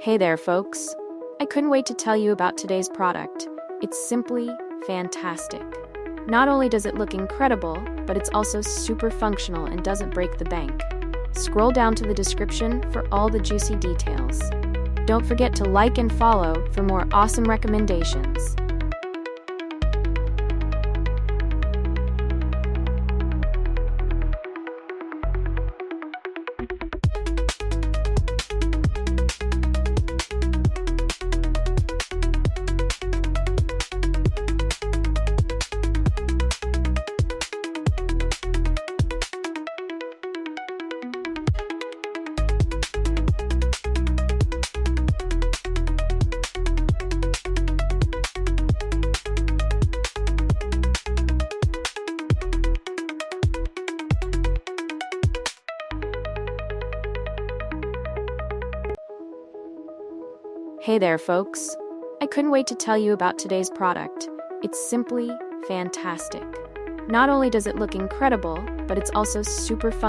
Hey there, folks. I couldn't wait to tell you about today's product. It's simply fantastic. Not only does it look incredible, but it's also super functional and doesn't break the bank. Scroll down to the description for all the juicy details. Don't forget to like and follow for more awesome recommendations. Hey there, folks. I couldn't wait to tell you about today's product. It's simply fantastic. Not only does it look incredible, but it's also super functional.